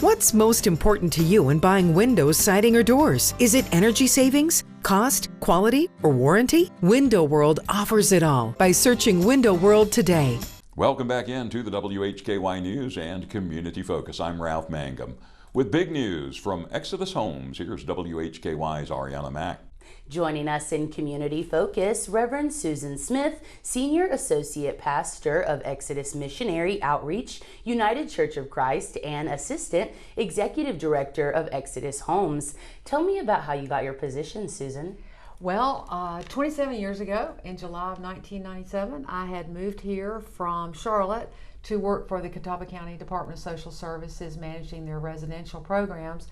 What's most important to you when buying windows, siding, or doors? Is it energy savings, cost, quality, or warranty? Window World offers it all by searching Window World today. Welcome back into the WHKY News and Community Focus. I'm Ralph Mangum. With big news from Exodus Homes, here's WHKY's Arianna Mack. Joining us in Community Focus, Reverend Susan Smith, Senior Associate Pastor of Exodus Missionary Outreach, United Church of Christ, and Assistant Executive Director of Exodus Homes. Tell me about how you got your position, Susan. Well, 27 years ago, in July of 1997, I had moved here from Charlotte to work for the Catawba County Department of Social Services, managing their residential programs.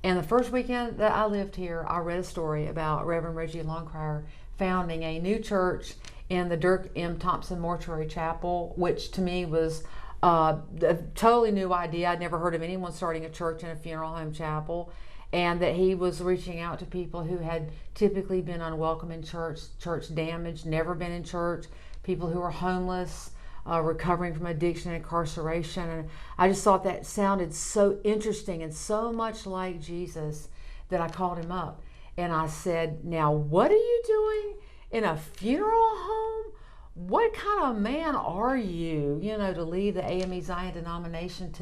And the first weekend that I lived here, I read a story about Reverend Reggie Longcrier founding a new church in the Dirk M. Thompson Mortuary Chapel, which to me was a totally new idea. I'd never heard of anyone starting a church in a funeral home chapel, and that he was reaching out to people who had typically been unwelcome in church, church damaged, never been in church, people who were homeless, recovering from addiction and incarceration. And I just thought that sounded so interesting and so much like Jesus that I called him up and I said, now what are you doing in a funeral home? What kind of man are you, to leave the AME Zion denomination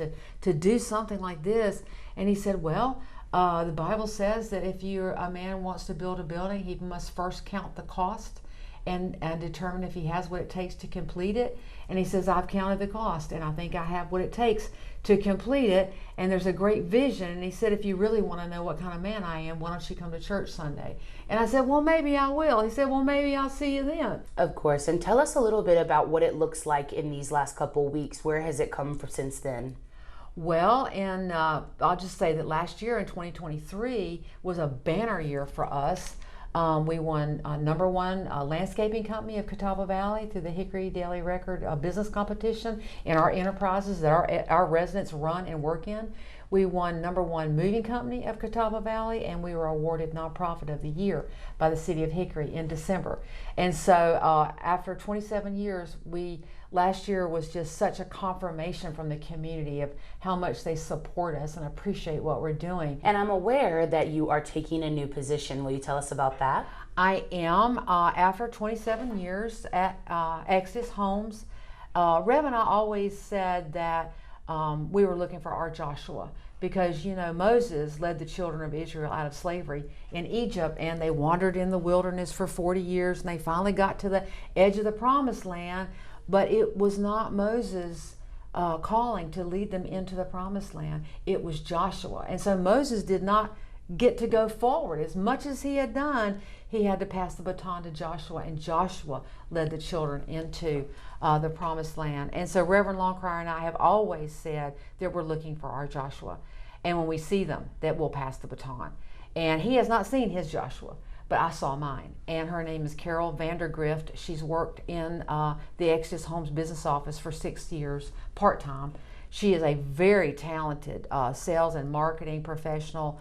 to do something like this? And he said, well, the Bible says that if a man wants to build a building, he must first count the cost and determine if he has what it takes to complete it. And he says, I've counted the cost and I think I have what it takes to complete it, and there's a great vision. And he said, if you really want to know what kind of man I am, why don't you come to church Sunday? And I said, well, maybe I will. He said, well, maybe I'll see you then. Of course. And tell us a little bit about what it looks like in these last couple weeks. Where has it come from since then? Well, and I'll just say that last year in 2023 was a banner year for us. We won #1 landscaping company of Catawba Valley through the Hickory Daily Record business competition in our enterprises that our residents run and work in. We won #1 moving company of Catawba Valley, and we were awarded Nonprofit of the Year by the City of Hickory in December. And so after 27 years, last year was just such a confirmation from the community of how much they support us and appreciate what we're doing. And I'm aware that you are taking a new position. Will you tell us about that? I am. After 27 years at Exodus Homes, Rev and I always said that we were looking for our Joshua, because Moses led the children of Israel out of slavery in Egypt, and they wandered in the wilderness for 40 years, and they finally got to the edge of the promised land. But it was not Moses' calling to lead them into the promised land. It was Joshua. And so Moses did not get to go forward. As much as he had done, he had to pass the baton to Joshua, and Joshua led the children into the promised land. And so Reverend Longcrier and I have always said that we're looking for our Joshua. And when we see them, that we'll pass the baton. And he has not seen his Joshua, but I saw mine. And her name is Carol Vandergift. She's worked in the Exodus Homes business office for 6 years, part-time. She is a very talented sales and marketing professional.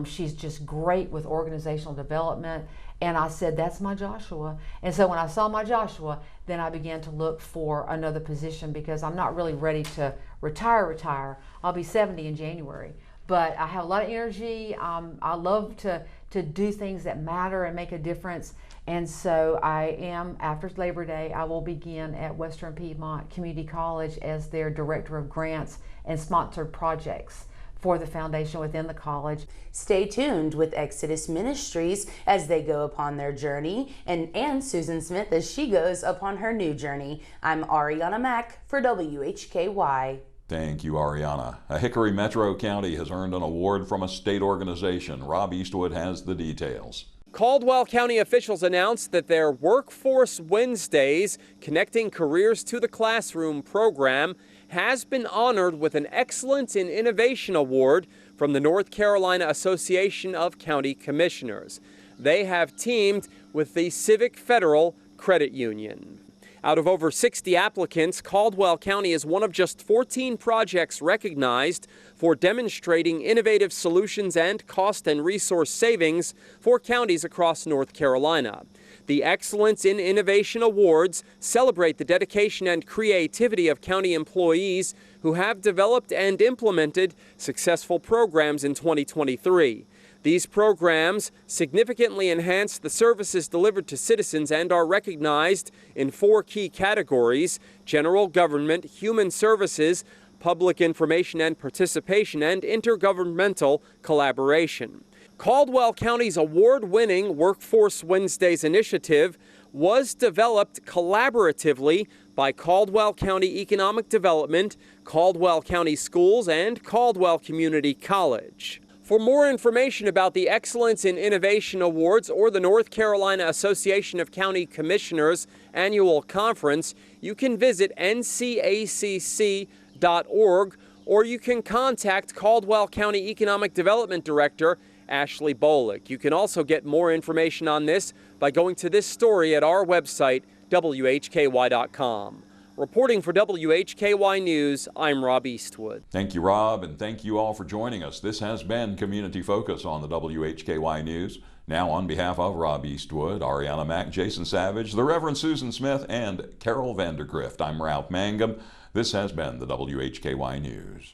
She's just great with organizational development. And I said, that's my Joshua. And so when I saw my Joshua, then I began to look for another position, because I'm not really ready to retire. I'll be 70 in January. But I have a lot of energy. I love to do things that matter and make a difference. And so I am, after Labor Day, I will begin at Western Piedmont Community College as their Director of Grants and Sponsored Projects for the foundation within the college. Stay tuned with Exodus Ministries as they go upon their journey, and Susan Smith as she goes upon her new journey. I'm Arianna Mack for WHKY. Thank you, Arianna. A Hickory Metro County has earned an award from a state organization. Rob Eastwood has the details. Caldwell County officials announced that their Workforce Wednesdays, Connecting Careers to the Classroom program, has been honored with an Excellence in Innovation Award from the North Carolina Association of County Commissioners. They have teamed with the Civic Federal Credit Union. Out of over 60 applicants, Caldwell County is one of just 14 projects recognized for demonstrating innovative solutions and cost and resource savings for counties across North Carolina. The Excellence in Innovation Awards celebrate the dedication and creativity of county employees who have developed and implemented successful programs in 2023. These programs significantly enhance the services delivered to citizens and are recognized in 4 key categories: general government, human services, public information and participation, and intergovernmental collaboration. Caldwell County's award-winning Workforce Wednesdays initiative was developed collaboratively by Caldwell County Economic Development, Caldwell County Schools, and Caldwell Community College. For more information about the Excellence in Innovation Awards or the North Carolina Association of County Commissioners Annual Conference, you can visit ncacc.org, or you can contact Caldwell County Economic Development Director Ashley Bolick. You can also get more information on this by going to this story at our website, WHKY.com. Reporting for WHKY News, I'm Rob Eastwood. Thank you, Rob, and thank you all for joining us. This has been Community Focus on the WHKY News. Now, on behalf of Rob Eastwood, Arianna, Mack, Jason Savage, the Reverend Susan Smith, and Carol Vandergift, I'm Ralph Mangum. This has been the WHKY News.